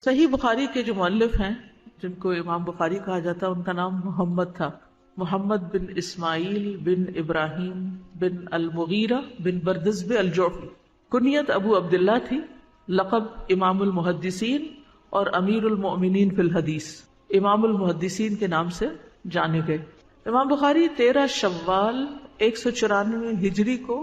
صحیح بخاری کے جو مؤلف ہیں جن کو امام بخاری کہا جاتا ہے ان کا نام محمد تھا، محمد بن اسماعیل بن ابراہیم بن المغیرہ بن بردزبہ الجعفی۔ کنیت ابو عبداللہ تھی، لقب امام المحدثین اور امیر المؤمنین فی الحدیث، امام المحدثین کے نام سے جانے گئے۔ امام بخاری 13 شوال 194 ہجری کو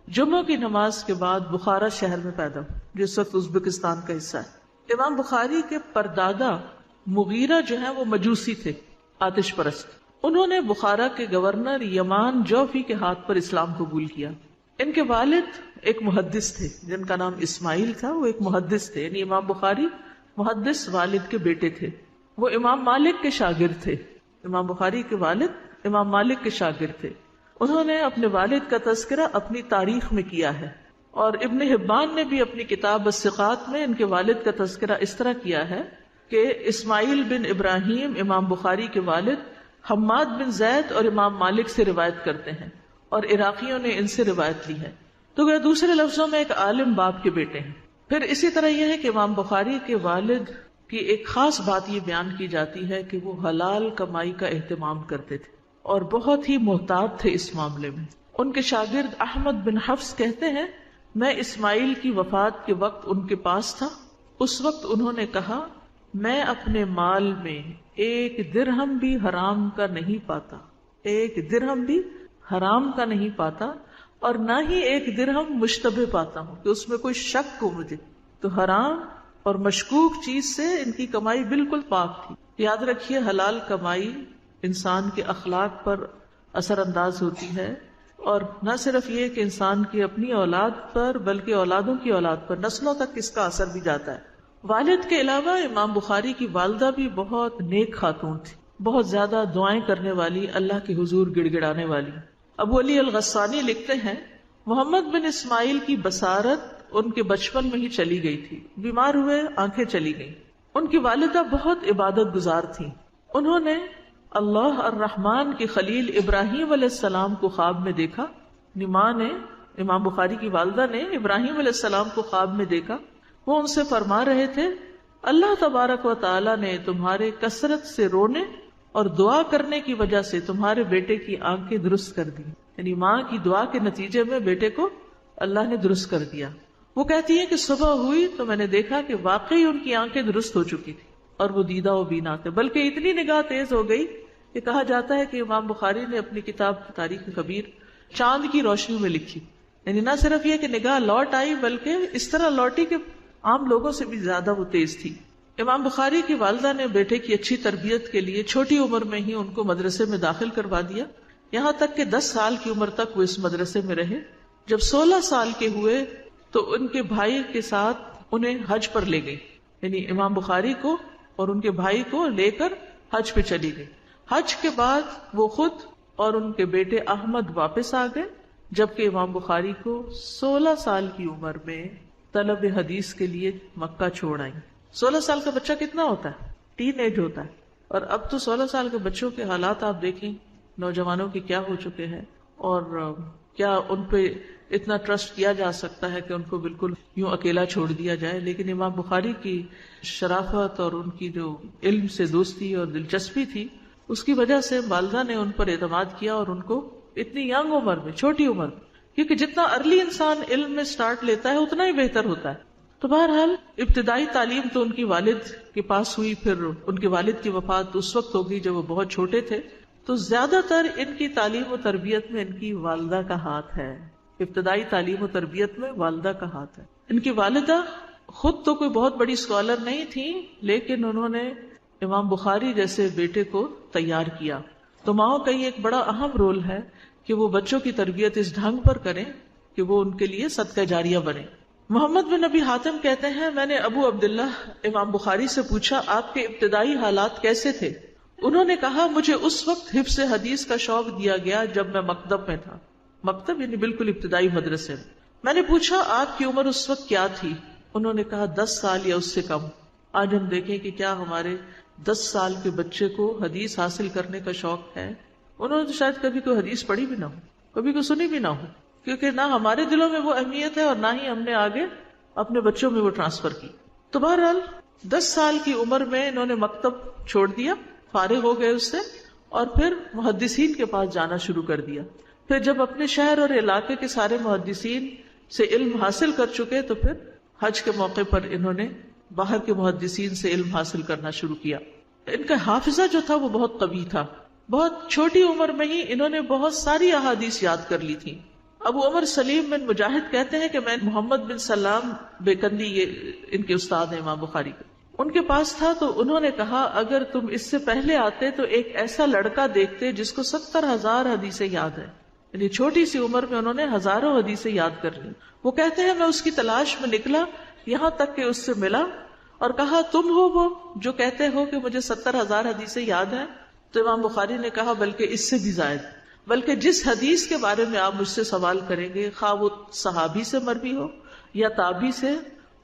جمعہ کی نماز کے بعد بخارا شہر میں پیدا ہوئے، جس وقت ازبکستان کا حصہ ہے۔ امام بخاری کے پردادا مغیرہ جو ہیں وہ مجوسی تھے، آتش پرست۔ انہوں نے بخارا کے گورنر یمان جوفی کے ہاتھ پر اسلام قبول کیا۔ ان کے والد ایک محدث تھے جن کا نام اسماعیل تھا، وہ ایک محدث تھے، یعنی امام بخاری محدث والد کے بیٹے تھے۔ وہ امام مالک کے شاگرد تھے، امام بخاری کے والد امام مالک کے شاگرد تھے۔ انہوں نے اپنے والد کا تذکرہ اپنی تاریخ میں کیا ہے، اور ابن حبان نے بھی اپنی کتاب الثقات میں ان کے والد کا تذکرہ اس طرح کیا ہے کہ اسماعیل بن ابراہیم امام بخاری کے والد حماد بن زید اور امام مالک سے روایت کرتے ہیں، اور عراقیوں نے ان سے روایت لی ہے، تو وہ دوسرے لفظوں میں ایک عالم باپ کے بیٹے ہیں۔ پھر اسی طرح یہ ہے کہ امام بخاری کے والد کی ایک خاص بات یہ بیان کی جاتی ہے کہ وہ حلال کمائی کا اہتمام کرتے تھے اور بہت ہی محتاط تھے اس معاملے میں۔ ان کے شاگرد احمد بن حفص کہتے ہیں، میں اسماعیل کی وفات کے وقت ان کے پاس تھا، اس وقت انہوں نے کہا میں اپنے مال میں 1 درہم بھی حرام کا نہیں پاتا، 1 درہم بھی حرام کا نہیں پاتا، اور نہ ہی 1 درہم مشتبہ پاتا ہوں کہ اس میں کوئی شک ہو مجھے۔ تو حرام اور مشکوک چیز سے ان کی کمائی بالکل پاک تھی۔ یاد رکھیے حلال کمائی انسان کے اخلاق پر اثر انداز ہوتی ہے، اور نہ صرف یہ کہ انسان کی اپنی اولاد پر بلکہ اولادوں کی اولاد پر، نسلوں تک اس کا اثر بھی جاتا ہے۔ والد کے علاوہ امام بخاری کی والدہ بھی بہت نیک خاتون تھی، بہت زیادہ دعائیں کرنے والی، اللہ کے حضور گڑ گڑانے والی۔ ابو علی الغسانی لکھتے ہیں، محمد بن اسماعیل کی بصارت ان کے بچپن میں ہی چلی گئی تھی، بیمار ہوئے آنکھیں چلی گئیں۔ ان کی والدہ بہت عبادت گزار تھیں۔ انہوں نے اللہ الرحمن کے خلیل ابراہیم علیہ السلام کو خواب میں دیکھا۔ ماں نے، امام بخاری کی والدہ نے ابراہیم علیہ السلام کو خواب میں دیکھا۔ وہ ان سے فرما رہے تھے، اللہ تبارک و تعالی نے تمہارے کثرت سے رونے اور دعا کرنے کی وجہ سے تمہارے بیٹے کی آنکھیں درست کر دی، یعنی ماں کی دعا کے نتیجے میں بیٹے کو اللہ نے درست کر دیا۔ وہ کہتی ہیں کہ صبح ہوئی تو میں نے دیکھا کہ واقعی ان کی آنکھیں درست ہو چکی تھی اور وہ دیدہ و بینا تھے، بلکہ اتنی نگاہ تیز ہو گئی کہ کہا جاتا ہے کہ امام بخاری نے اپنی کتاب تاریخ کبیر چاند کی روشنی میں لکھی، یعنی نہ صرف یہ کہ نگاہ لوٹ آئی بلکہ اس طرح لوٹی کہ عام لوگوں سے بھی زیادہ وہ تیز تھی۔ امام بخاری کی والدہ نے بیٹے کی اچھی تربیت کے لیے چھوٹی عمر میں ہی ان کو مدرسے میں داخل کروا دیا، یہاں تک کہ 10 سال کی عمر تک وہ اس مدرسے میں رہے۔ جب 16 سال کے ہوئے تو ان کے بھائی کے ساتھ انہیں حج پر لے گئی، یعنی امام بخاری کو اور ان کے بھائی کو لے کر حج پہ چلی گئی۔ حج کے بعد وہ خود اور ان کے بیٹے احمد واپس آ گئے، جبکہ امام بخاری کو 16 سال کی عمر میں طلب حدیث کے لیے مکہ چھوڑ آئیں۔ 16 سال کا بچہ کتنا ہوتا ہے؟ ٹین ایج ہوتا ہے، اور اب تو 16 سال کے بچوں کے حالات آپ دیکھیں، نوجوانوں کے کیا ہو چکے ہیں، اور کیا ان پہ اتنا ٹرسٹ کیا جا سکتا ہے کہ ان کو بالکل یوں اکیلا چھوڑ دیا جائے۔ لیکن امام بخاری کی شرافت اور ان کی جو علم سے دوستی اور دلچسپی تھی، اس کی وجہ سے والدہ نے ان پر اعتماد کیا، اور ان کو اتنی ینگ عمر میں، چھوٹی عمر میں، کیونکہ جتنا ارلی انسان علم میں سٹارٹ لیتا ہے اتنا ہی بہتر ہوتا ہے۔ تو بہرحال ابتدائی تعلیم تو ان کی والد کے پاس ہوئی، پھر ان کے والد کی وفات اس وقت ہوگی جب وہ بہت چھوٹے تھے، تو زیادہ تر ان کی تعلیم و تربیت میں ان کی والدہ کا ہاتھ ہے۔ ابتدائی تعلیم و تربیت میں والدہ کا ہاتھ ہے۔ ان کی والدہ خود تو کوئی بہت بڑی اسکالر نہیں تھی، لیکن انہوں نے امام بخاری جیسے بیٹے کو تیار کیا۔ تو ماؤں کا یہ ایک بڑا اہم رول ہے کہ وہ بچوں کی تربیت اس ڈھنگ پر کریں کہ وہ ان کے لیے صدقہ جاریہ بنے۔ محمد بن ابی حاتم کہتے ہیں، میں نے ابو عبداللہ امام بخاری سے پوچھا آپ کے ابتدائی حالات کیسے تھے؟ انہوں نے کہا مجھے اس وقت حفظ حدیث کا شوق دیا گیا جب میں مکتب میں تھا، مکتب یعنی بالکل ابتدائی مدرسے میں۔ میں نے پوچھا آپ کی عمر اس وقت کیا تھی؟ انہوں نے کہا 10 سال یا اس سے کم۔ آج ہم دیکھیں کہ کیا ہمارے 10 سال کے بچے کو حدیث حاصل کرنے کا شوق ہے؟ انہوں نے تو شاید کبھی کوئی حدیث پڑھی بھی نہ ہو، کبھی کوئی سنی بھی نہ ہو، کیونکہ نہ ہمارے دلوں میں وہ اہمیت ہے اور نہ ہی ہم نے آگے اپنے بچوں میں وہ ٹرانسفر کی۔ تو بہرحال 10 سال کی عمر میں انہوں نے مکتب چھوڑ دیا، فارغ ہو گئے اس سے، اور پھر محدثین کے پاس جانا شروع کر دیا. پھر جب اپنے شہر اور علاقے کے سارے محدثین سے علم حاصل کر چکے تو پھر حج کے موقع پر انہوں نے باہر کے محدثین سے علم حاصل کرنا شروع کیا. ان کا حافظہ جو تھا وہ بہت قوی تھا. بہت چھوٹی عمر میں ہی انہوں نے بہت ساری احادیث یاد کر لی تھی. ابو عمر سلیم بن مجاہد کہتے ہیں کہ میں محمد بن سلام بیکندی، یہ ان کے استاد ہیں امام بخاری کے، ان کے پاس تھا تو انہوں نے کہا اگر تم اس سے پہلے آتے تو ایک ایسا لڑکا دیکھتے جس کو 70,000 حدیثیں یاد ہیں. یعنی چھوٹی سی عمر میں انہوں نے ہزاروں حدیثیں یاد کر لی. وہ کہتے ہیں میں اس کی تلاش میں نکلا یہاں تک کہ اس سے ملا اور کہا تم ہو وہ جو کہتے ہو کہ مجھے 70,000 حدیثیں یاد ہیں؟ تو امام بخاری نے کہا بلکہ اس سے بھی زائد، بلکہ جس حدیث کے بارے میں آپ مجھ سے سوال کریں گے، خواہ وہ صحابی سے مروی ہو یا تابعی سے،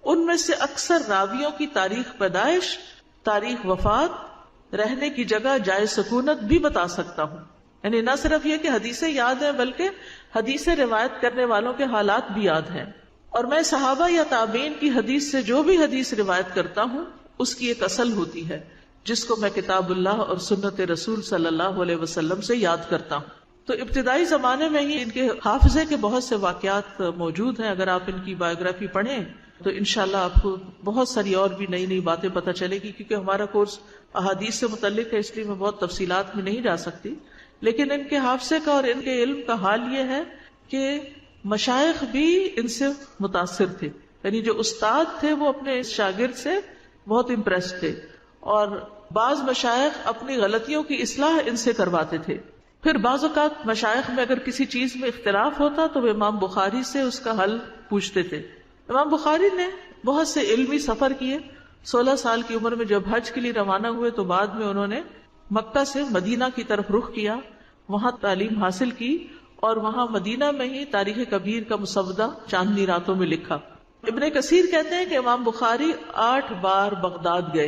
ان میں سے اکثر راویوں کی تاریخ پیدائش، تاریخ وفات، رہنے کی جگہ، جائے سکونت بھی بتا سکتا ہوں. یعنی نہ صرف یہ کہ حدیثیں یاد ہیں بلکہ حدیثیں روایت کرنے والوں کے حالات بھی یاد ہیں. اور میں صحابہ یا تابعین کی حدیث سے جو بھی حدیث روایت کرتا ہوں اس کی ایک اصل ہوتی ہے جس کو میں کتاب اللہ اور سنت رسول صلی اللہ علیہ وسلم سے یاد کرتا ہوں. تو ابتدائی زمانے میں ہی ان کے حافظے کے بہت سے واقعات موجود ہیں. اگر آپ ان کی بایوگرافی پڑھیں تو انشاءاللہ آپ کو بہت ساری اور بھی نئی نئی باتیں پتہ چلے گی. کیونکہ ہمارا کورس احادیث سے متعلق ہے اس لیے میں بہت تفصیلات میں نہیں جا سکتی، لیکن ان کے حافظے کا اور ان کے علم کا حال یہ ہے کہ مشائخ بھی ان سے متاثر تھے. یعنی جو استاد تھے وہ اپنے اس شاگرد سے بہت امپریس تھے، اور بعض مشائخ اپنی غلطیوں کی اصلاح ان سے کرواتے تھے. پھر بعض اوقات مشائخ میں اگر کسی چیز میں اختلاف ہوتا تو وہ امام بخاری سے اس کا حل پوچھتے تھے. امام بخاری نے بہت سے علمی سفر کیے. 16 سال کی عمر میں جب حج کے لیے روانہ ہوئے تو بعد میں انہوں نے مکہ سے مدینہ کی طرف رخ کیا، وہاں تعلیم حاصل کی، اور وہاں مدینہ میں ہی تاریخ کبیر کا مسودہ چاندنی راتوں میں لکھا. ابن کثیر کہتے ہیں کہ امام بخاری 8 بار بغداد گئے.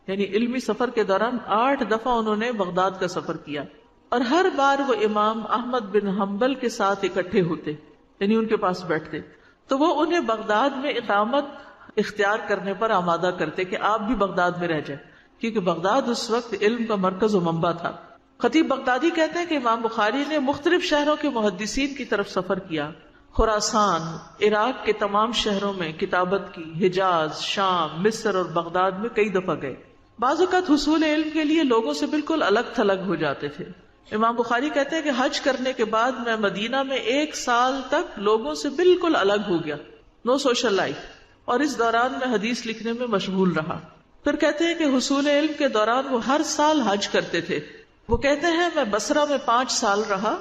یعنی علمی سفر کے دوران 8 دفعہ انہوں نے بغداد کا سفر کیا، اور ہر بار وہ امام احمد بن حنبل کے ساتھ اکٹھے ہوتے، یعنی ان کے پاس بیٹھتے تو وہ انہیں بغداد میں اقامت اختیار کرنے پر آمادہ کرتے کہ آپ بھی بغداد میں رہ جائیں، کیونکہ بغداد اس وقت علم کا مرکز و منبع تھا. خطیب بغدادی کہتے ہیں کہ امام بخاری نے مختلف شہروں کے محدثین کی طرف سفر کیا. خراسان، عراق کے تمام شہروں میں کتابت کی، حجاز، شام، مصر اور بغداد میں کئی دفعہ گئے. بعض اوقات حصول علم کے لیے لوگوں سے بالکل الگ تھلگ ہو جاتے تھے. امام بخاری کہتے ہیں کہ حج کرنے کے بعد میں مدینہ میں 1 سال تک لوگوں سے بالکل الگ ہو گیا، نو سوشل لائف، اور اس دوران میں حدیث لکھنے میں مشغول رہا. پھر کہتے ہیں کہ حصول علم کے دوران وہ ہر سال حج کرتے تھے. وہ کہتے ہیں میں بصرہ میں 5 سال رہا،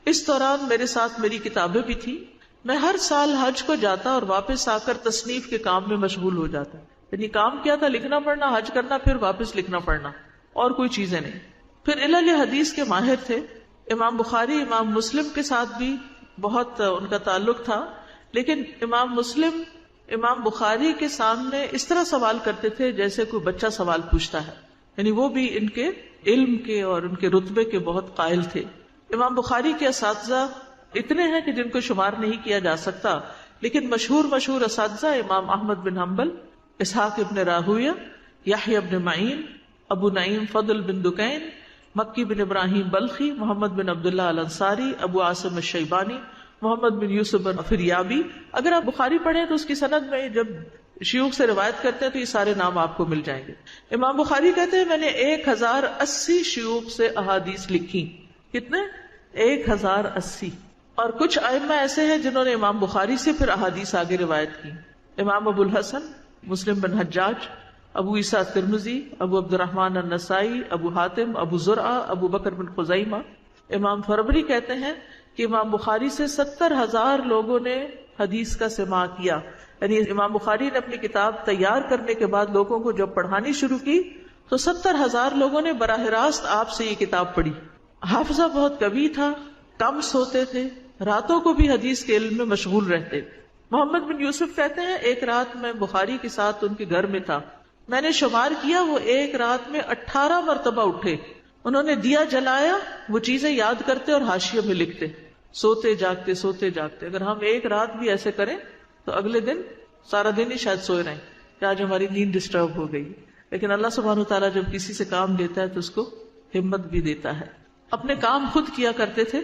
اس دوران میرے ساتھ میری کتابیں بھی تھی. میں ہر سال حج کو جاتا اور واپس آ کر تصنیف کے کام میں مشغول ہو جاتا. یعنی کام کیا تھا؟ لکھنا پڑھنا، حج کرنا، پھر واپس لکھنا پڑھنا، اور کوئی چیزیں نہیں. پھر علل حدیث کے ماہر تھے. امام بخاری امام مسلم کے ساتھ بھی بہت ان کا تعلق تھا، لیکن امام مسلم امام بخاری کے سامنے اس طرح سوال کرتے تھے جیسے کوئی بچہ سوال پوچھتا ہے. یعنی وہ بھی ان کے علم کے اور ان کے رتبے کے بہت قائل تھے. امام بخاری کے اساتذہ اتنے ہیں کہ جن کو شمار نہیں کیا جا سکتا، لیکن مشہور اساتذہ امام احمد بن حنبل، اسحاق ابن راہویہ، یحییٰ ابن معین، ابو نعیم فضل بن دکین، مکی بن ابراہیم بلخی، محمد بن عبداللہ الانصاری، ابو عاصم الشیبانی، محمد بن یوسف بن فریابی. اگر آپ بخاری پڑھیں تو اس کی سند میں جب شیوخ سے روایت کرتے ہیں تو یہ سارے نام آپ کو مل جائیں گے. امام بخاری کہتے ہیں میں نے 1080 شیوخ سے احادیث لکھی. کتنے؟ 1080. اور کچھ ائمہ ایسے ہیں جنہوں نے امام بخاری سے پھر احادیث آگے روایت کی. امام ابو الحسن مسلم بن حجاج، ابو عیسیٰ ترمذی، ابو عبد الرحمن النسائی، ابو حاتم، ابو زرعہ، ابو بکر بن خزیمہ. امام فربری کہتے ہیں کہ امام بخاری سے 70,000 لوگوں نے حدیث کا سماع کیا. یعنی امام بخاری نے اپنی کتاب تیار کرنے کے بعد لوگوں کو جب پڑھانی شروع کی تو 70,000 لوگوں نے براہ راست آپ سے یہ کتاب پڑھی. حافظہ بہت قوی تھا، کم سوتے تھے، راتوں کو بھی حدیث کے علم میں مشغول رہتے. محمد بن یوسف کہتے ہیں ایک رات میں بخاری کے ساتھ ان کے گھر میں تھا، میں نے شمار کیا وہ ایک رات میں 18 مرتبہ اٹھے. انہوں نے دیا جلایا، وہ چیزیں یاد کرتے اور حاشیے میں لکھتے، سوتے جاگتے سوتے جاگتے. اگر ہم ایک رات بھی ایسے کریں تو اگلے دن سارا دن ہی شاید سوئے رہیں. کہ آج ہماری نیند ڈسٹرب ہو گئی. لیکن اللہ سبحانہ وتعالیٰ جب کسی سے کام لیتا ہے تو اس کو ہمت بھی دیتا ہے. اپنے کام خود کیا کرتے تھے.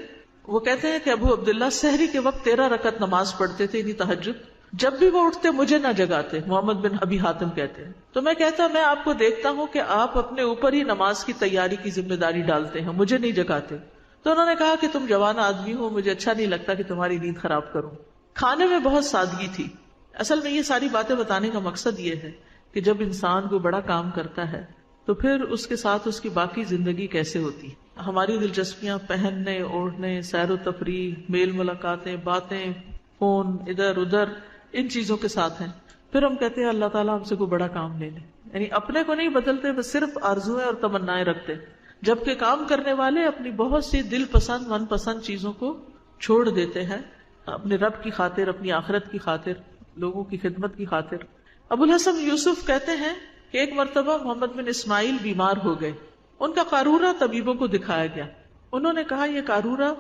وہ کہتے ہیں کہ ابو عبداللہ سحری کے وقت 13 رکعت نماز پڑھتے تھے، یعنی تہجد. جب بھی وہ اٹھتے مجھے نہ جگاتے. محمد بن ابی حاتم کہتے ہیں تو میں کہتا میں آپ کو دیکھتا ہوں کہ آپ اپنے اوپر ہی نماز کی تیاری کی ذمہ داری ڈالتے ہیں، مجھے نہیں جگاتے. تو انہوں نے کہا کہ تم جوان آدمی ہو، مجھے اچھا نہیں لگتا کہ تمہاری نیند خراب کروں. کھانے میں بہت سادگی تھی. اصل میں یہ ساری باتیں بتانے کا مقصد یہ ہے کہ جب انسان کو بڑا کام کرتا ہے تو پھر اس کے ساتھ اس کی باقی زندگی کیسے ہوتی. ہماری دلچسپیاں پہننے، اوڑھنے، سیر و تفریح، میل ملاقاتیں، باتیں، فون، ادھر ادھر، ان چیزوں کے ساتھ ہیں. پھر ہم کہتے ہیں اللہ تعالیٰ ہم سے کوئی بڑا کام لے لے. یعنی اپنے کو نہیں بدلتے، بس صرف آرزویں اور تمنائیں رکھتے. جبکہ کام کرنے والے اپنی بہت سی دل پسند من پسند چیزوں کو چھوڑ دیتے ہیں اپنے رب کی خاطر، اپنی آخرت کی خاطر، لوگوں کی خدمت کی خاطر. ابو الحسن یوسف کہتے ہیں کہ ایک مرتبہ محمد بن اسماعیل بیمار ہو گئے. ان کا قارورہ طبیبوں کو دکھایا گیا. انہوں نے کہا یہ قارورہ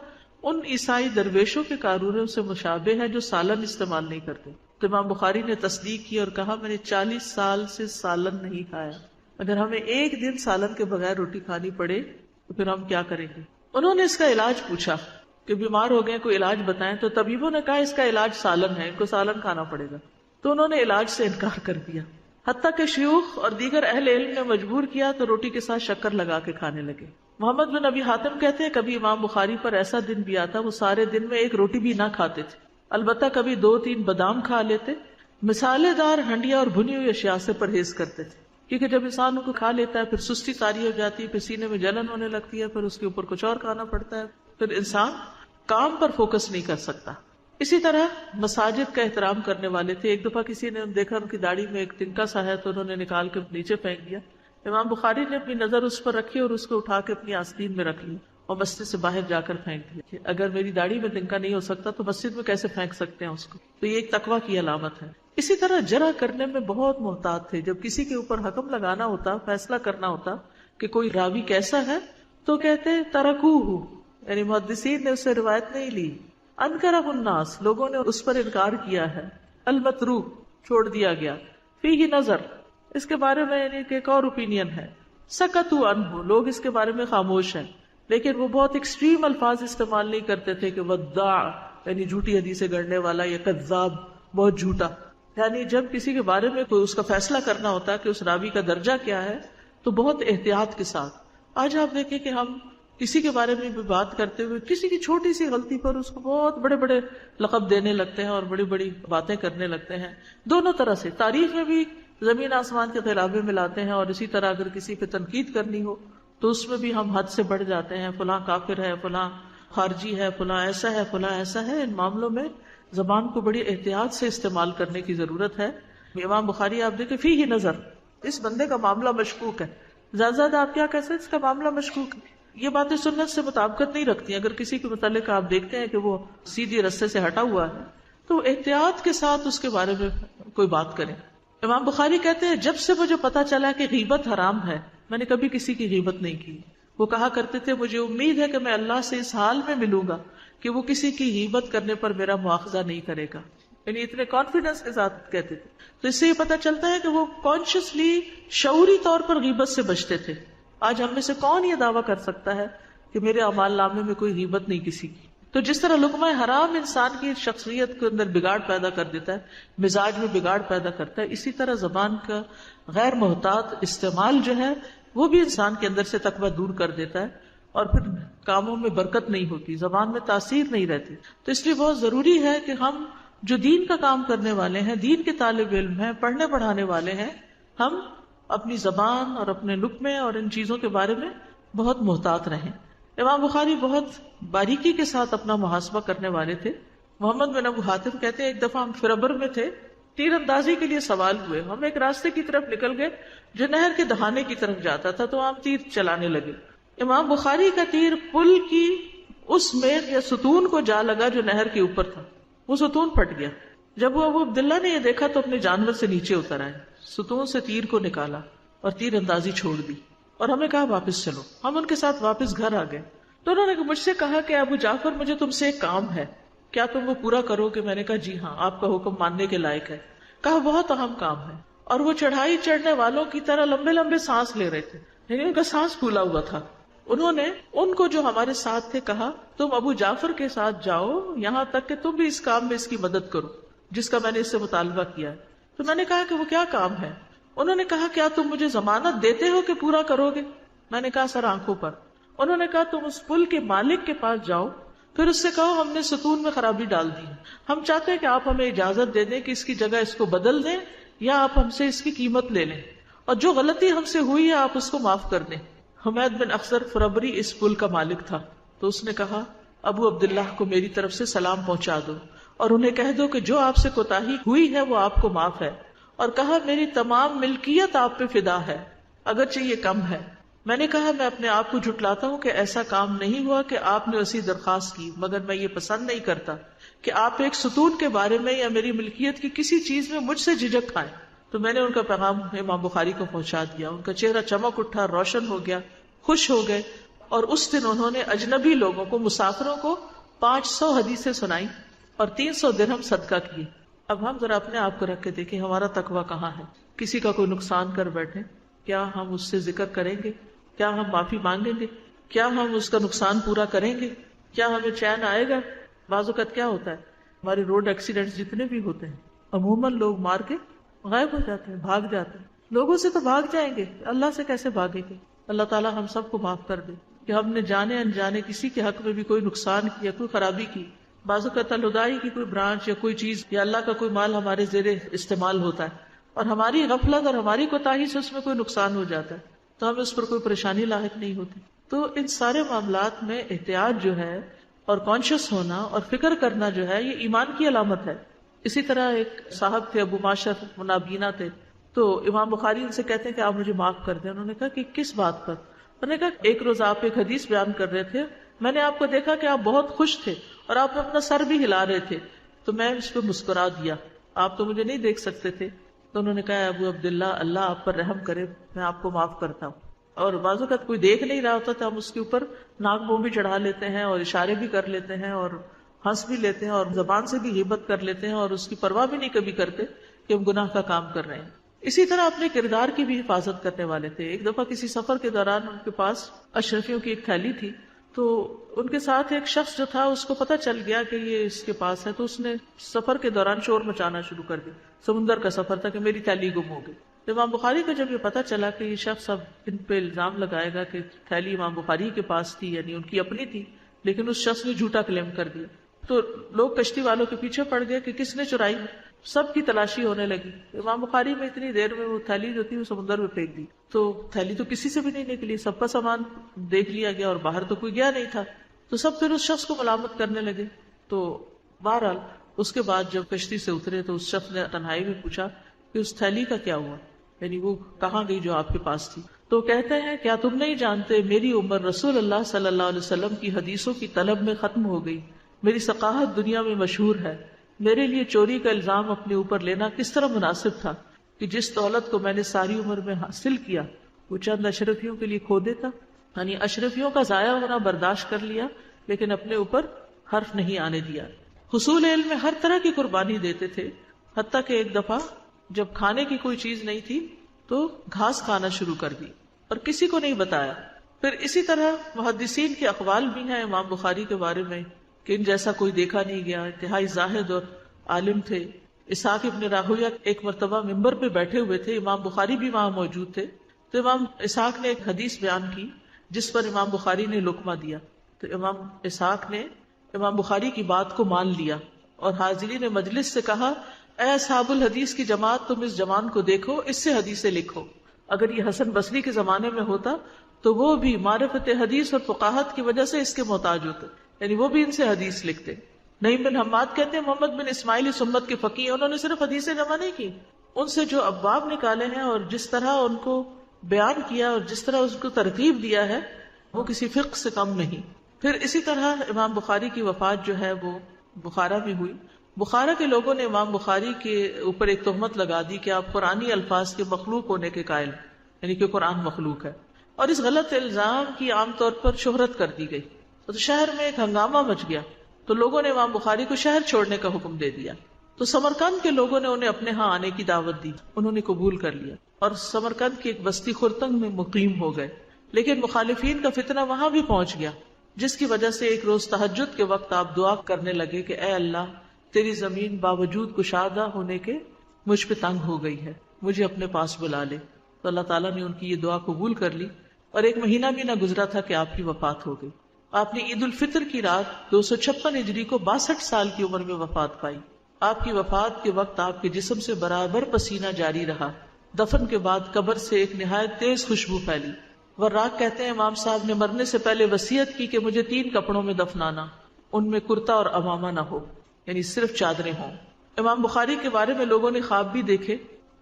ان عیسائی درویشوں کے قاروروں سے مشابہ ہے جو سالن استعمال نہیں کرتے. تو امام بخاری نے تصدیق کی اور کہا میں نے 40 سال سے سالن نہیں کھایا. اگر ہمیں ایک دن سالن کے بغیر روٹی کھانی پڑے تو پھر ہم کیا کریں گے. انہوں نے اس کا علاج پوچھا کہ بیمار ہو گئے کوئی علاج بتائیں. تو طبیبوں نے کہا اس کا علاج سالن ہے، ان کو سالن کھانا پڑے گا. تو انہوں نے علاج سے انکار کر دیا. حتیٰ کہ شیوخ اور دیگر اہل علم نے مجبور کیا تو روٹی کے ساتھ شکر لگا کے کھانے لگے. محمد بن ابی حاتم کہتے ہیں کبھی امام بخاری پر ایسا دن بھی آتا وہ سارے دن میں ایک روٹی بھی نہ کھاتے تھے. البتہ کبھی 2-3 بادام کھا لیتے. مسالے دار ہنڈیا اور بھنی ہوئی اشیاء سے پرہیز کرتے تھے، کیونکہ جب انسان کو کھا لیتا ہے پھر سستی طاری ہو جاتی ہے، پھر سینے میں جلن ہونے لگتی ہے، پھر اس کے اوپر کچھ اور کھانا پڑتا ہے، پھر انسان کام پر فوکس نہیں کر سکتا. اسی طرح مساجد کا احترام کرنے والے تھے. ایک دفعہ کسی نے دیکھا ان کی داڑھی میں ایک تنکا سا ہے تو انہوں نے نکال کے نیچے پھینک دیا. امام بخاری نے اپنی نظر اس پر رکھی اور اس کو اٹھا کے اپنی آستین میں رکھ لی اور مسجد سے باہر جا کر پھینک دیا. اگر میری داڑھی میں تنکا نہیں ہو سکتا تو مسجد میں کیسے پھینک سکتے ہیں اس کو. تو یہ ایک تقویٰ کی علامت ہے. اسی طرح جرح کرنے میں بہت محتاط تھے. جب کسی کے اوپر حکم لگانا ہوتا، فیصلہ کرنا ہوتا کہ کوئی راوی کیسا ہے تو کہتے ترکوہ، یعنی محدثین نے اس سے روایت نہیں لی. انکرہ الناس، لوگوں نے اس پر انکار کیا ہے. المتروک، چھوڑ دیا گیا. فیہ نظر، اس کے بارے میں یعنی کہ ایک اور اوپینین ہے. سکتوا عنہ، لوگ اس کے بارے میں خاموش ہیں. لیکن وہ بہت ایکسٹریم الفاظ استعمال نہیں کرتے تھے کہ وداع یعنی جھوٹی حدیثیں گڑنے والا، یا کذاب بہت جھوٹا. یعنی جب کسی کے بارے میں کوئی اس کا فیصلہ کرنا ہوتا ہے کہ اس راوی کا درجہ کیا ہے تو بہت احتیاط کے ساتھ. آج آپ دیکھیں کہ ہم کسی کے بارے میں بھی بات کرتے ہوئے کسی کی چھوٹی سی غلطی پر اس کو بہت بڑے بڑے لقب دینے لگتے ہیں اور بڑی بڑی باتیں کرنے لگتے ہیں. دونوں طرح سے تاریخ میں بھی زمین آسمان کے خلافے ملاتے ہیں، اور اسی طرح اگر کسی پہ تنقید کرنی ہو تو اس میں بھی ہم حد سے بڑھ جاتے ہیں. فلاں کافر ہے، فلاں خارجی ہے، فلاں ایسا ہے، فلاں ایسا ہے. ان معاملوں میں زبان کو بڑی احتیاط سے استعمال کرنے کی ضرورت ہے. امام بخاری آپ دیکھیں فیہ نظر، اس بندے کا معاملہ مشکوک ہے. زیادہ زیادہ آپ کیا کہہ سکتے ہیں، اس کا معاملہ مشکوک ہے. یہ باتیں سنت سے مطابقت نہیں رکھتی. اگر کسی کے متعلق آپ دیکھتے ہیں کہ وہ سیدھی رستے سے ہٹا ہوا ہے تو احتیاط کے ساتھ اس کے بارے میں کوئی بات کریں. امام بخاری کہتے ہیں جب سے مجھے پتا چلا کہ غیبت حرام ہے میں نے کبھی کسی کی غیبت نہیں کی. وہ کہا کرتے تھے مجھے امید ہے کہ میں اللہ سے اس حال میں ملوں گا کہ وہ کسی کی غیبت کرنے پر میرا مواخذہ نہیں کرے گا. یعنی اتنے کانفیڈنس کے ساتھ کہتے تھے. تو اس سے یہ پتا چلتا ہے کہ وہ کانشیسلی شعوری طور پر غیبت سے بچتے تھے. آج ہم میں سے کون یہ دعویٰ کر سکتا ہے کہ میرے اعمال نامے میں کوئی غیبت نہیں کسی کی. تو جس طرح لقمہ حرام انسان کی شخصیت کے اندر بگاڑ پیدا کر دیتا ہے، مزاج میں بگاڑ پیدا کرتا ہے، اسی طرح زبان کا غیر محتاط استعمال جو ہے وہ بھی انسان کے اندر سے تقویٰ دور کر دیتا ہے اور پھر کاموں میں برکت نہیں ہوتی، زبان میں تاثیر نہیں رہتی. تو اس لیے بہت ضروری ہے کہ ہم جو دین کا کام کرنے والے ہیں، دین کے طالب علم ہیں، پڑھنے پڑھانے والے ہیں، ہم اپنی زبان اور اپنے لقمے اور ان چیزوں کے بارے میں بہت محتاط رہیں. امام بخاری بہت باریکی کے ساتھ اپنا محاسبہ کرنے والے تھے. محمد بن ابو حاتم کہتے ہیں ایک دفعہ ہم فربر میں تھے، تیر اندازی کے لیے سوال ہوئے. ہم ایک راستے کی طرف نکل گئے جو نہر کے دہانے کی طرف جاتا تھا، تو ہم تیر چلانے لگے. امام بخاری کا تیر پل کی اس میخ یا ستون کو جا لگا جو نہر کے اوپر تھا. وہ ستون پھٹ گیا. جب وہ ابو عبداللہ نے یہ دیکھا تو اپنے جانور سے نیچے اتر آئے، ستون سے تیر کو نکالا اور تیر اندازی چھوڑ دی اور ہمیں کہا واپس چلو. ہم ان کے ساتھ واپس گھر آ گئے تو انہوں نے مجھ سے کہا کہ ابو جعفر مجھے تم سے ایک کام ہے، کیا تم وہ پورا کرو گے؟ میں نے کہا جی ہاں، آپ کا حکم ماننے کے لائق ہے. کہا بہت اہم کام ہے اور وہ چڑھائی چڑھنے والوں کی طرح لمبے لمبے سانس لے رہے تھے، یعنی ان کا سانس پھولا ہوا تھا. انہوں نے ان کو جو ہمارے ساتھ تھے کہا تم ابو جعفر کے ساتھ جاؤ یہاں تک کہ تم بھی اس کام میں اس کی مدد کرو جس کا میں نے اس سے مطالبہ کیا ہے. تو میں نے کہا کہ وہ کیا کام ہے؟ انہوں نے کہا کیا تم مجھے ضمانت دیتے ہو کہ پورا کرو گے؟ میں نے کہا سر آنکھوں پر. انہوں نے کہا تم اس پل کے مالک کے پاس جاؤ، پھر اس سے کہو ہم نے ستون میں خرابی ڈال دی، ہم چاہتے ہیں کہ آپ ہمیں اجازت دے دیں کہ اس کی جگہ اس کو بدل دیں یا آپ ہم سے اس کی قیمت لے لیں، اور جو غلطی ہم سے ہوئی ہے آپ اس کو معاف کر دیں. حمید بن اخضر فربری اس پل کا مالک تھا، تو اس نے کہا ابو عبداللہ کو میری طرف سے سلام پہنچا دو اور انہیں کہہ دو کہ جو آپ سے کوتاہی ہوئی ہے وہ آپ کو معاف ہے، اور کہا میری تمام ملکیت آپ پہ فدا ہے اگرچہ یہ کم ہے. میں نے کہا میں اپنے آپ کو جھٹلاتا ہوں کہ ایسا کام نہیں ہوا کہ آپ نے اسی درخواست کی، مگر میں یہ پسند نہیں کرتا کہ آپ ایک ستون کے بارے میں یا میری ملکیت کی کسی چیز میں مجھ سے جھجک کھائیں. تو میں نے ان کا پیغام امام بخاری کو پہنچا دیا. ان کا چہرہ چمک اٹھا، روشن ہو گیا، خوش ہو گئے، اور اس دن انہوں نے اجنبی لوگوں کو، مسافروں کو 500 حدیثیں سنائی اور 300 درہم صدقہ کیے. اب ہم ذرا اپنے آپ کو رکھ کے دیکھیں ہمارا تقویٰ کہاں ہے. کسی کا کوئی نقصان کر بیٹھے، کیا ہم اس سے ذکر کریں گے؟ کیا ہم معافی مانگیں گے؟ کیا ہم اس کا نقصان پورا کریں گے؟ کیا ہمیں چین آئے گا؟ بعض اوقات کیا ہوتا ہے، ہمارے روڈ ایکسیڈنٹس جتنے بھی ہوتے ہیں عموماً لوگ مار کے غائب ہو جاتے ہیں، بھاگ جاتے ہیں. لوگوں سے تو بھاگ جائیں گے، اللہ سے کیسے بھاگیں گے؟ اللہ تعالیٰ ہم سب کو معاف کر دے کہ ہم نے جانے انجانے کسی کے حق میں بھی کوئی نقصان کیا، کوئی خرابی کی. بعض اوقات الہدائی کی کوئی برانچ یا کوئی چیز یا اللہ کا کوئی مال ہمارے زیر استعمال ہوتا ہے اور ہماری غفلت اور ہماری کوتاہی سے اس میں کوئی نقصان ہو جاتا ہے، تو ہمیں اس پر کوئی پریشانی لاحق نہیں ہوتی. تو ان سارے معاملات میں احتیاط جو ہے اور کانشیس ہونا اور فکر کرنا جو ہے یہ ایمان کی علامت ہے. اسی طرح ایک صاحب تھے ابو معاشر منابینا تھے، تو امام بخاری ان سے کہتے ہیں کہ آپ مجھے معاف کر دیں. انہوں نے کہا کہ کس بات پر؟ انہوں نے کہا ایک روز آپ ایک حدیث بیان کر رہے تھے، میں نے آپ کو دیکھا کہ آپ بہت خوش تھے اور آپ اپنا سر بھی ہلا رہے تھے، تو میں اس پہ مسکرا دیا، آپ تو مجھے نہیں دیکھ سکتے تھے. تو انہوں نے کہا ابو عبداللہ اللہ آپ پر رحم کرے، میں آپ کو معاف کرتا ہوں. اور بعض اوقات کوئی دیکھ نہیں رہا ہوتا تو ہم اس کے اوپر ناک منہ بھی چڑھا لیتے ہیں اور اشارے بھی کر لیتے ہیں اور ہنس بھی لیتے ہیں اور زبان سے بھی غیبت کر لیتے ہیں اور اس کی پرواہ بھی نہیں کبھی کرتے کہ ہم گناہ کا کام کر رہے ہیں. اسی طرح اپنے کردار کی بھی حفاظت کرنے والے تھے. ایک دفعہ کسی سفر کے دوران ان کے پاس اشرفیوں کی ایک تھیلی تھی، تو ان کے ساتھ ایک شخص جو تھا اس کو پتہ چل گیا کہ یہ اس کے پاس ہے، تو اس نے سفر کے دوران شور مچانا شروع کر دیا. سمندر کا سفر تھا کہ میری تھیلی گم ہو گئی. امام بخاری کو جب یہ پتہ چلا کہ یہ شخص اب ان پہ الزام لگائے گا کہ تھیلی امام بخاری کے پاس تھی، یعنی ان کی اپنی تھی، لیکن اس شخص نے جھوٹا کلیم کر دیا، تو لوگ کشتی والوں کے پیچھے پڑ گئے کہ کس نے چرائی. سب کی تلاشی ہونے لگی. امام بخاری میں اتنی دیر میں وہ تھیلی جو تھی وہ سمندر میں پھینک دی. تو تھیلی تو کسی سے بھی نہیں نکلی، سب کا سامان دیکھ لیا گیا اور باہر تو کوئی گیا نہیں تھا. تو سب پھر اس شخص کو ملامت کرنے لگے. تو بہرحال اس کے بعد جب کشتی سے اترے تو اس شخص نے تنہائی میں پوچھا کہ اس تھیلی کا کیا ہوا، یعنی وہ کہاں گئی جو آپ کے پاس تھی. تو کہتے ہیں کیا تم نہیں جانتے میری عمر رسول اللہ صلی اللہ علیہ وسلم کی حدیثوں کی طلب میں ختم ہو گئی، میری ثقافت دنیا میں مشہور ہے. میرے لیے چوری کا الزام اپنے اوپر لینا کس طرح مناسب تھا کہ جس دولت کو میں نے ساری عمر میں حاصل کیا وہ چند اشرفیوں کے لیے کھو دیتا. یعنی اشرفیوں کا ضائع ہونا برداشت کر لیا لیکن اپنے اوپر حرف نہیں آنے دیا. حصول علم میں ہر طرح کی قربانی دیتے تھے، حتیٰ کہ ایک دفعہ جب کھانے کی کوئی چیز نہیں تھی تو گھاس کھانا شروع کر دی اور کسی کو نہیں بتایا. پھر اسی طرح محدثین کے اقوال بھی ہیں امام بخاری کے بارے میں کہ ان جیسا کوئی دیکھا نہیں گیا، انتہائی زاہد اور عالم تھے. اسحاق ابن راہویہ ایک مرتبہ ممبر پہ بیٹھے ہوئے تھے، امام بخاری بھی وہاں موجود تھے. تو امام اسحاق نے ایک حدیث بیان کی جس پر امام بخاری نے لقمہ دیا. تو امام اسحاق نے امام بخاری کی بات کو مان لیا اور حاضرین مجلس سے کہا اے اصحاب الحدیث کی جماعت، تم اس جوان کو دیکھو، اس سے حدیثیں لکھو. اگر یہ حسن بصری کے زمانے میں ہوتا تو وہ بھی معرفت حدیث اور فقاہت کی وجہ سے اس کے محتاج ہوتے، یعنی وہ بھی ان سے حدیث لکھتے. نعیم بن حماد کہتے ہیں محمد بن اسماعیل اس امت کے فقیہ ہیں، انہوں نے صرف حدیثیں جمع نہیں کی، ان سے جو ابواب نکالے ہیں اور جس طرح ان کو بیان کیا اور جس طرح اس کو ترتیب دیا ہے وہ کسی فقہ سے کم نہیں. پھر اسی طرح امام بخاری کی وفات جو ہے وہ بخارا میں ہوئی. بخارا کے لوگوں نے امام بخاری کے اوپر ایک تہمت لگا دی کہ آپ قرآنی الفاظ کے مخلوق ہونے کے قائل، یعنی کہ قرآن مخلوق ہے، اور اس غلط الزام کی عام طور پر شہرت کر دی گئی. تو شہر میں ایک ہنگامہ مچ گیا، تو لوگوں نے امام بخاری کو شہر چھوڑنے کا حکم دے دیا. تو سمرقند کے لوگوں نے انہیں اپنے ہاں آنے کی دعوت دی، انہوں نے قبول کر لیا اور سمرقند کی ایک بستی خرتنگ میں مقیم ہو گئے. لیکن مخالفین کا فتنہ وہاں بھی پہنچ گیا، جس کی وجہ سے ایک روز تہجد کے وقت آپ دعا کرنے لگے کہ اے اللہ، تیری زمین باوجود کشادہ ہونے کے مجھ پہ تنگ ہو گئی ہے، مجھے اپنے پاس بلا لے. تو اللہ تعالیٰ نے ان کی یہ دعا قبول کر لی اور ایک مہینہ بھی نہ گزرا تھا کہ آپ کی وفات ہو گئی. آپ نے عید الفطر کی رات 256 ہجری کو 62 سال کی عمر میں وفات پائی. آپ کی وفات کے وقت آپ کے جسم سے برابر پسینہ جاری رہا. دفن کے بعد قبر سے ایک نہایت تیز خوشبو پھیلی. وراق کہتے ہیں امام صاحب نے مرنے سے پہلے وصیت کی کہ مجھے 3 کپڑوں میں دفنانا، ان میں کرتا اور عمامہ نہ ہو، یعنی صرف چادریں ہوں. امام بخاری کے بارے میں لوگوں نے خواب بھی دیکھے.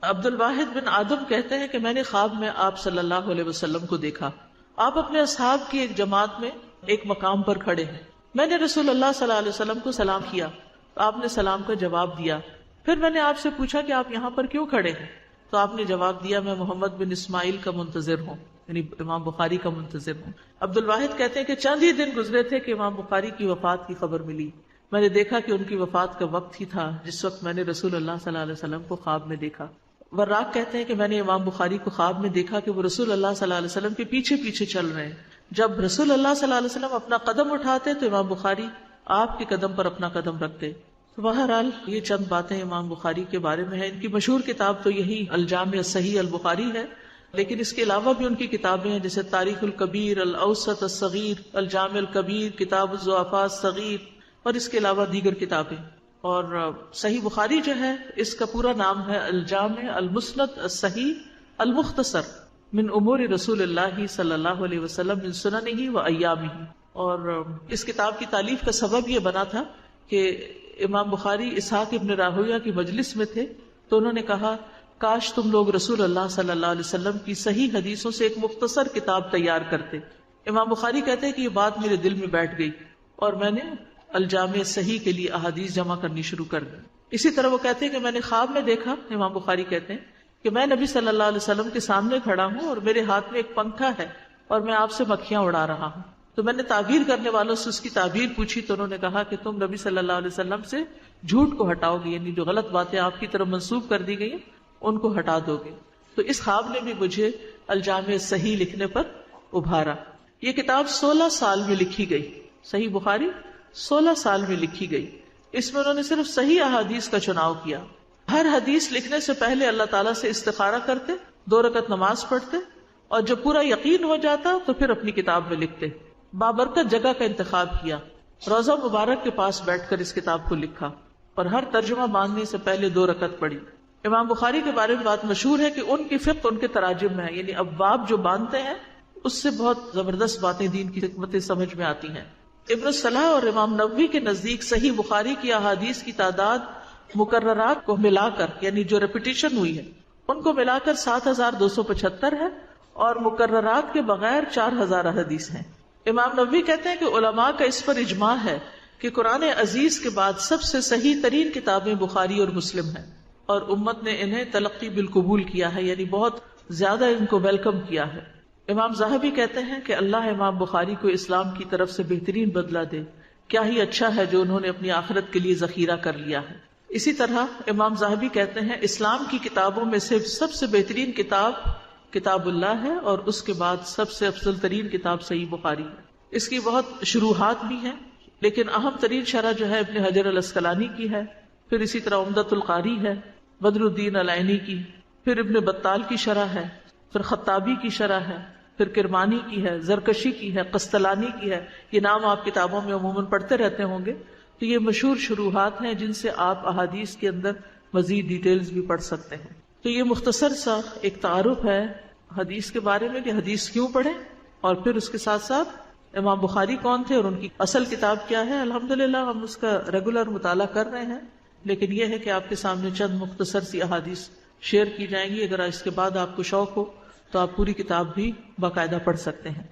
عبد الواحد بن آدم کہتے ہیں کہ میں نے خواب میں آپ صلی اللہ علیہ وسلم کو دیکھا. آپ اپنے اصحاب کی ایک جماعت میں ایک مقام پر کھڑے ہیں. میں نے رسول اللہ صلی اللہ علیہ وسلم کو سلام کیا، آپ نے سلام کا جواب دیا. پھر میں نے آپ سے پوچھا کہ آپ یہاں پر کیوں کھڑے ہیں؟ تو آپ نے جواب دیا میں محمد بن اسماعیل کا منتظر ہوں، یعنی امام بخاری کا منتظر ہوں. عبد الواحد کہتے ہیں کہ چند ہی دن گزرے تھے کہ امام بخاری کی وفات کی خبر ملی. میں نے دیکھا کہ ان کی وفات کا وقت ہی تھا جس وقت میں نے رسول اللہ صلی اللہ علیہ وسلم کو خواب میں دیکھا. وراق کہتے ہیں کہ میں نے امام بخاری کو خواب میں دیکھا کہ وہ رسول اللہ صلی اللہ علیہ وسلم کے پیچھے پیچھے چل رہے ہیں. جب رسول اللہ صلی اللہ علیہ وسلم اپنا قدم اٹھاتے تو امام بخاری آپ کے قدم پر اپنا قدم رکھتے. بہرحال یہ چند باتیں امام بخاری کے بارے میں ہیں. ان کی مشہور کتاب تو یہی الجامع الصحیح البخاری ہے، لیکن اس کے علاوہ بھی ان کی کتابیں ہیں جیسے تاریخ الکبیر، الاوسط الصغیر، الجامع الکبیر، کتاب الضعفاء الصغیر، اور اس کے علاوہ دیگر کتابیں. اور صحیح بخاری جو ہے اس کا پورا نام ہے الجامع المسند الصحیح المختصر من امور رسول اللہ صلی اللہ علیہ وسلم من سننہ و ایامہ. اور اس کتاب کی تالیف کا سبب یہ بنا تھا کہ امام بخاری اسحاق ابن راہویہ کی مجلس میں تھے تو انہوں نے کہا کاش تم لوگ رسول اللہ صلی اللہ علیہ وسلم کی صحیح حدیثوں سے ایک مختصر کتاب تیار کرتے. امام بخاری کہتے ہیں کہ یہ بات میرے دل میں بیٹھ گئی اور میں نے الجامع صحیح کے لیے احادیث جمع کرنی شروع کر دی. اسی طرح وہ کہتے ہیں کہ میں نے خواب میں دیکھا، امام بخاری کہتے ہیں کہ میں نبی صلی اللہ علیہ وسلم کے سامنے کھڑا ہوں اور میرے ہاتھ میں ایک پنکھا ہے اور میں آپ سے مکھیاں اڑا رہا ہوں. تو میں نے تعبیر کرنے والوں سے اس کی تعبیر پوچھی تو انہوں نے کہا کہ تم نبی صلی اللہ علیہ وسلم سے جھوٹ کو ہٹاؤ گے، یعنی جو غلط باتیں آپ کی طرف منسوب کر دی گئی ہیں ان کو ہٹا دو گے. تو اس خواب نے بھی مجھے الجامع صحیح لکھنے پر ابھارا. یہ کتاب 16 سال میں لکھی گئی. صحیح بخاری 16 سال میں لکھی گئی. اس میں انہوں نے صرف صحیح احادیث کا چناؤ کیا. ہر حدیث لکھنے سے پہلے اللہ تعالیٰ سے استخارہ کرتے، 2 رکعت نماز پڑھتے اور جب پورا یقین ہو جاتا تو پھر اپنی کتاب میں لکھتے. بابرکت جگہ کا انتخاب کیا، روضہ مبارک کے پاس بیٹھ کر اس کتاب کو لکھا اور ہر ترجمہ باندھنے سے پہلے 2 رکعت پڑھی. امام بخاری کے بارے میں بات مشہور ہے کہ ان کی فقہ ان کے تراجم میں ہے، یعنی ابواب جو باندھتے ہیں اس سے بہت زبردست باتیں دین کی حکمتیں سمجھ میں آتی ہیں. ابن الصلاح اور امام نووی کے نزدیک صحیح بخاری کی احادیث کی تعداد مکررات کو ملا کر، یعنی جو ریپیٹیشن ہوئی ہے ان کو ملا کر 7275 ہے اور مکررات کے بغیر 4000 احادیث ہیں. امام نووی کہتے ہیں کہ علماء کا اس پر اجماع ہے کہ قرآن عزیز کے بعد سب سے صحیح ترین کتابیں بخاری اور مسلم ہیں اور امت نے انہیں تلقی بالقبول کیا ہے، یعنی بہت زیادہ ان کو ویلکم کیا ہے. امام ذہبی کہتے ہیں کہ اللہ امام بخاری کو اسلام کی طرف سے بہترین بدلہ دے، کیا ہی اچھا ہے جو انہوں نے اپنی آخرت کے لیے ذخیرہ کر لیا ہے. اسی طرح امام ذہبی کہتے ہیں اسلام کی کتابوں میں سے سب سے بہترین کتاب کتاب اللہ ہے اور اس کے بعد سب سے افضل ترین کتاب صحیح بخاری ہے. اس کی بہت شروحات بھی ہیں لیکن اہم ترین شرح جو ہے ابن حجر الاسقلانی کی ہے، پھر اسی طرح عمدۃ القاری ہے بدر الدین العینی کی، پھر ابن بطال کی شرح ہے، پھر خطابی کی شرح ہے، پھر کرمانی کی ہے، زرکشی کی ہے، قسطلانی کی ہے. یہ نام آپ کتابوں میں عموماً پڑھتے رہتے ہوں گے. تو یہ مشہور شروحات ہیں جن سے آپ احادیث کے اندر مزید ڈیٹیلز بھی پڑھ سکتے ہیں. تو یہ مختصر سا ایک تعارف ہے حدیث کے بارے میں کہ حدیث کیوں پڑھیں، اور پھر اس کے ساتھ ساتھ امام بخاری کون تھے اور ان کی اصل کتاب کیا ہے. الحمدللہ ہم اس کا ریگولر مطالعہ کر رہے ہیں، لیکن یہ ہے کہ آپ کے سامنے چند مختصر سی احادیث شیئر کی جائیں گی. اگر اس کے بعد آپ کو شوق ہو تو آپ پوری کتاب بھی باقاعدہ پڑھ سکتے ہیں.